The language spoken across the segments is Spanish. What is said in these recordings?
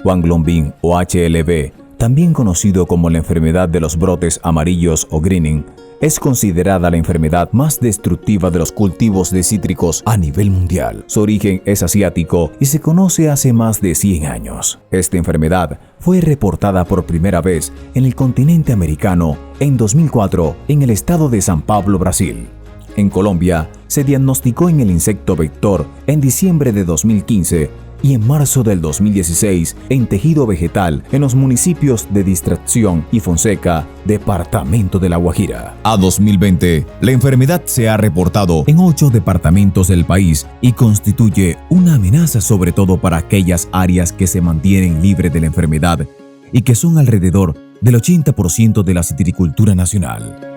Huanglongbing o HLB, también conocido como la enfermedad de los brotes amarillos o greening, es considerada la enfermedad más destructiva de los cultivos de cítricos a nivel mundial. Su origen es asiático y se conoce hace más de 100 años. Esta enfermedad fue reportada por primera vez en el continente americano en 2004 en el estado de San Pablo, Brasil. En Colombia, se diagnosticó en el insecto vector en diciembre de 2015 y en marzo del 2016 en tejido vegetal en los municipios de Distracción y Fonseca, departamento de La Guajira. A 2020, la enfermedad se ha reportado en 8 departamentos del país y constituye una amenaza sobre todo para aquellas áreas que se mantienen libres de la enfermedad y que son alrededor del 80% de la citricultura nacional.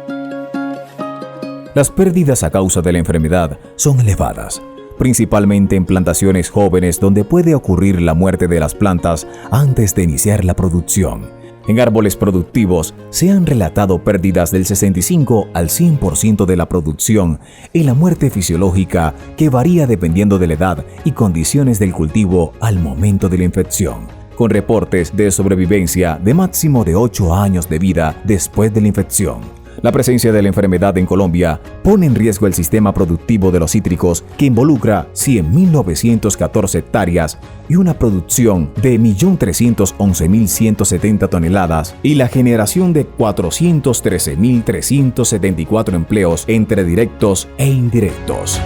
Las pérdidas a causa de la enfermedad son elevadas, principalmente en plantaciones jóvenes donde puede ocurrir la muerte de las plantas antes de iniciar la producción. En árboles productivos se han relatado pérdidas del 65 al 100% de la producción y la muerte fisiológica que varía dependiendo de la edad y condiciones del cultivo al momento de la infección, con reportes de sobrevivencia de máximo de 8 años de vida después de la infección. La presencia de la enfermedad en Colombia pone en riesgo el sistema productivo de los cítricos, que involucra 100.914 hectáreas y una producción de 1.311.170 toneladas y la generación de 413.374 empleos entre directos e indirectos.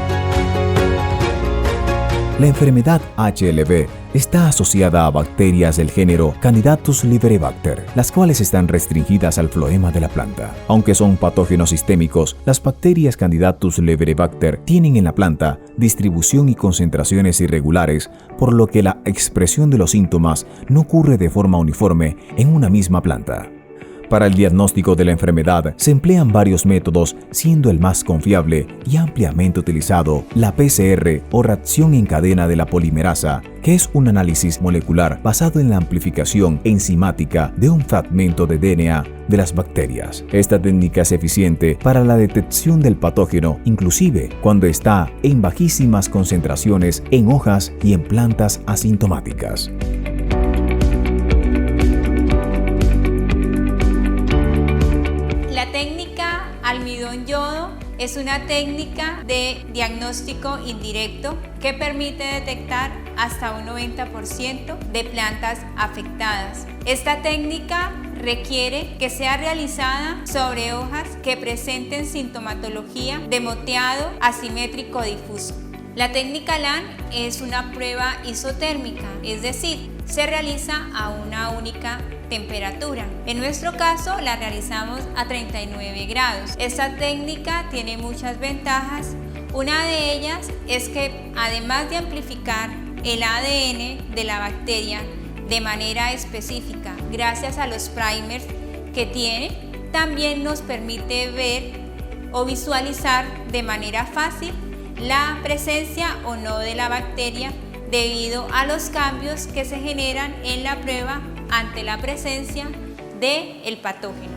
La enfermedad HLB está asociada a bacterias del género Candidatus liberibacter, las cuales están restringidas al floema de la planta. Aunque son patógenos sistémicos, las bacterias Candidatus liberibacter tienen en la planta distribución y concentraciones irregulares, por lo que la expresión de los síntomas no ocurre de forma uniforme en una misma planta. Para el diagnóstico de la enfermedad se emplean varios métodos, siendo el más confiable y ampliamente utilizado la PCR o reacción en cadena de la polimerasa, que es un análisis molecular basado en la amplificación enzimática de un fragmento de DNA de las bacterias. Esta técnica es eficiente para la detección del patógeno, inclusive cuando está en bajísimas concentraciones en hojas y en plantas asintomáticas. La técnica almidón-yodo es una técnica de diagnóstico indirecto que permite detectar hasta un 90% de plantas afectadas. Esta técnica requiere que sea realizada sobre hojas que presenten sintomatología de moteado asimétrico difuso. La técnica LAN es una prueba isotérmica, es decir, se realiza a una única temperatura. En nuestro caso la realizamos a 39 grados. Esta técnica tiene muchas ventajas. Una de ellas es que además de amplificar el ADN de la bacteria de manera específica, gracias a los primers que tiene, también nos permite ver o visualizar de manera fácil la presencia o no de la bacteria debido a los cambios que se generan en la prueba ante la presencia del patógeno.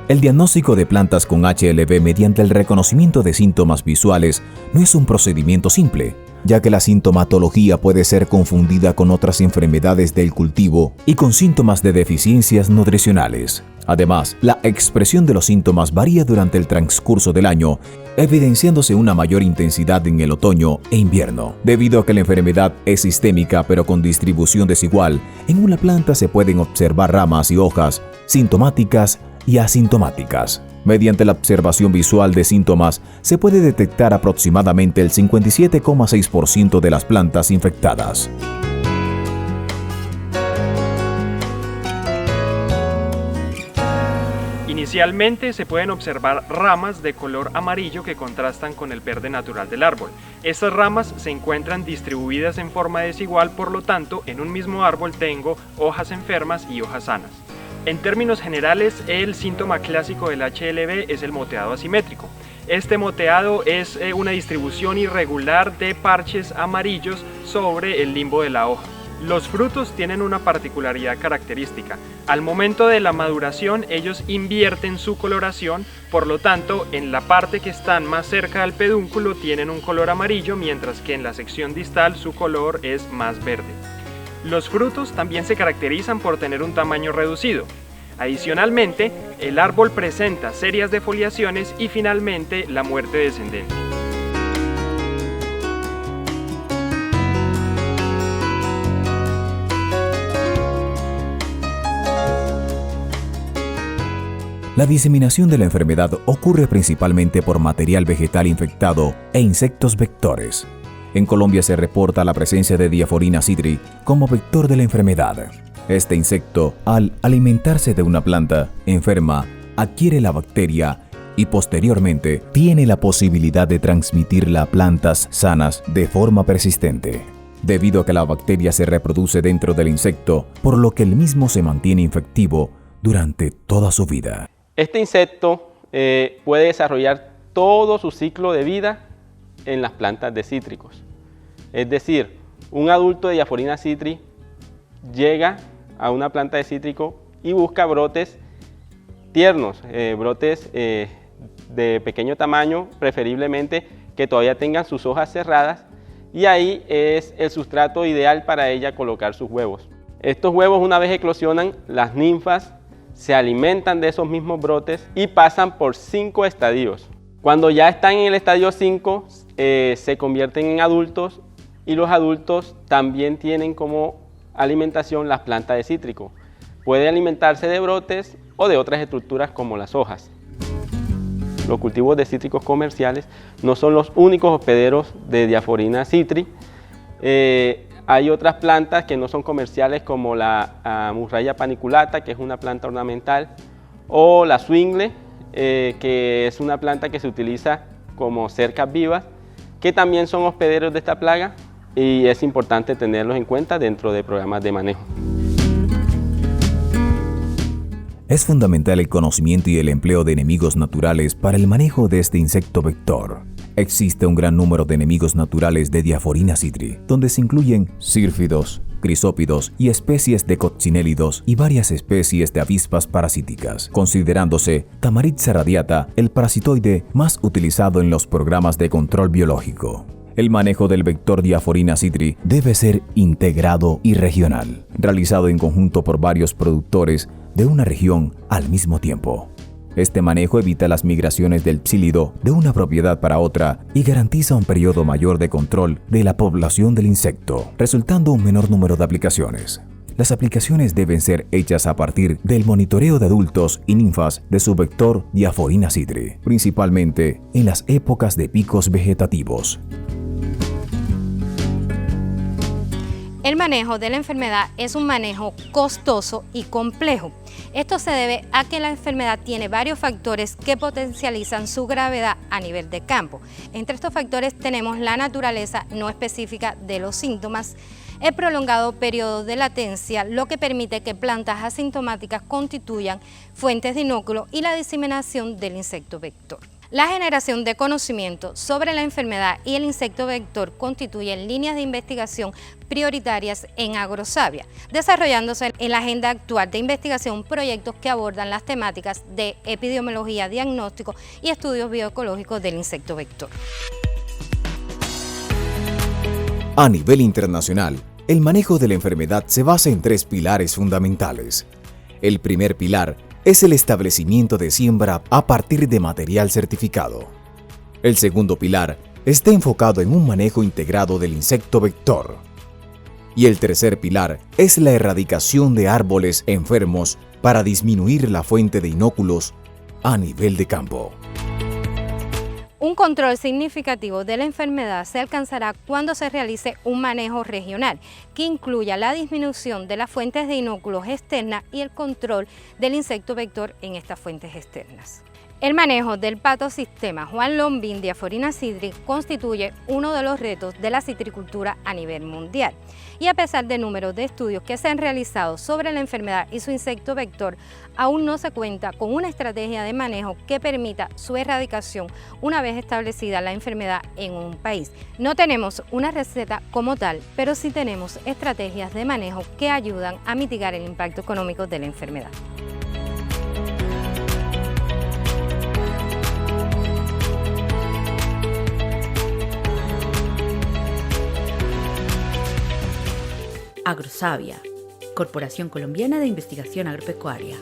El diagnóstico de plantas con HLB mediante el reconocimiento de síntomas visuales no es un procedimiento simple, ya que la sintomatología puede ser confundida con otras enfermedades del cultivo y con síntomas de deficiencias nutricionales. Además, la expresión de los síntomas varía durante el transcurso del año, evidenciándose una mayor intensidad en el otoño e invierno. Debido a que la enfermedad es sistémica pero con distribución desigual, en una planta se pueden observar ramas y hojas sintomáticas y asintomáticas. Mediante la observación visual de síntomas, se puede detectar aproximadamente el 57,6% de las plantas infectadas. Inicialmente se pueden observar ramas de color amarillo que contrastan con el verde natural del árbol. Estas ramas se encuentran distribuidas en forma desigual, por lo tanto, en un mismo árbol tengo hojas enfermas y hojas sanas. En términos generales, el síntoma clásico del HLB es el moteado asimétrico. Este moteado es una distribución irregular de parches amarillos sobre el limbo de la hoja. Los frutos tienen una particularidad característica. Al momento de la maduración, ellos invierten su coloración, por lo tanto, en la parte que están más cerca al pedúnculo tienen un color amarillo, mientras que en la sección distal su color es más verde. Los frutos también se caracterizan por tener un tamaño reducido. Adicionalmente, el árbol presenta serias defoliaciones y finalmente la muerte descendente. La diseminación de la enfermedad ocurre principalmente por material vegetal infectado e insectos vectores. En Colombia se reporta la presencia de Diaphorina citri como vector de la enfermedad. Este insecto, al alimentarse de una planta enferma, adquiere la bacteria y posteriormente tiene la posibilidad de transmitirla a plantas sanas de forma persistente, debido a que la bacteria se reproduce dentro del insecto, por lo que el mismo se mantiene infectivo durante toda su vida. Este insecto puede desarrollar todo su ciclo de vida en las plantas de cítricos. Es decir, un adulto de Diaphorina citri llega a una planta de cítrico y busca brotes tiernos, brotes de pequeño tamaño, preferiblemente que todavía tengan sus hojas cerradas, y ahí es el sustrato ideal para ella colocar sus huevos. Estos huevos, una vez eclosionan, las ninfas se alimentan de esos mismos brotes y pasan por 5 estadios. Cuando ya están en el estadio 5, se convierten en adultos, y los adultos también tienen como alimentación las plantas de cítrico. Puede alimentarse de brotes o de otras estructuras como las hojas. Los cultivos de cítricos comerciales no son los únicos hospederos de Diaphorina citri. Hay otras plantas que no son comerciales, como la Murraya paniculata, que es una planta ornamental, o la swingle, que es una planta que se utiliza como cercas vivas, que también son hospederos de esta plaga, y es importante tenerlos en cuenta dentro de programas de manejo. Es fundamental el conocimiento y el empleo de enemigos naturales para el manejo de este insecto vector. Existe un gran número de enemigos naturales de Diaphorina citri, donde se incluyen sírfidos, crisópidos y especies de coccinélidos y varias especies de avispas parasíticas, considerándose Tamaritza radiata el parasitoide más utilizado en los programas de control biológico. El manejo del vector Diaphorina citri debe ser integrado y regional, realizado en conjunto por varios productores de una región al mismo tiempo. Este manejo evita las migraciones del psílido de una propiedad para otra y garantiza un periodo mayor de control de la población del insecto, resultando un menor número de aplicaciones. Las aplicaciones deben ser hechas a partir del monitoreo de adultos y ninfas de su vector Diaphorina citri, principalmente en las épocas de picos vegetativos. El manejo de la enfermedad es un manejo costoso y complejo. Esto se debe a que la enfermedad tiene varios factores que potencializan su gravedad a nivel de campo. Entre estos factores tenemos la naturaleza no específica de los síntomas, el prolongado periodo de latencia, lo que permite que plantas asintomáticas constituyan fuentes de inóculo, y la diseminación del insecto vector. La generación de conocimiento sobre la enfermedad y el insecto vector constituyen líneas de investigación prioritarias en Agrosavia, desarrollándose en la agenda actual de investigación proyectos que abordan las temáticas de epidemiología, diagnóstico y estudios bioecológicos del insecto vector. A nivel internacional, el manejo de la enfermedad se basa en 3 pilares fundamentales. El primer pilar es el establecimiento de siembra a partir de material certificado. El segundo pilar está enfocado en un manejo integrado del insecto vector. Y el tercer pilar es la erradicación de árboles enfermos para disminuir la fuente de inóculos a nivel de campo. Un control significativo de la enfermedad se alcanzará cuando se realice un manejo regional que incluya la disminución de las fuentes de inóculos externas y el control del insecto vector en estas fuentes externas. El manejo del patosistema Juan Lombín Diaphorina citri constituye uno de los retos de la citricultura a nivel mundial. Y a pesar del número de estudios que se han realizado sobre la enfermedad y su insecto vector, aún no se cuenta con una estrategia de manejo que permita su erradicación una vez establecida la enfermedad en un país. No tenemos una receta como tal, pero sí tenemos estrategias de manejo que ayudan a mitigar el impacto económico de la enfermedad. Agrosavia, Corporación Colombiana de Investigación Agropecuaria.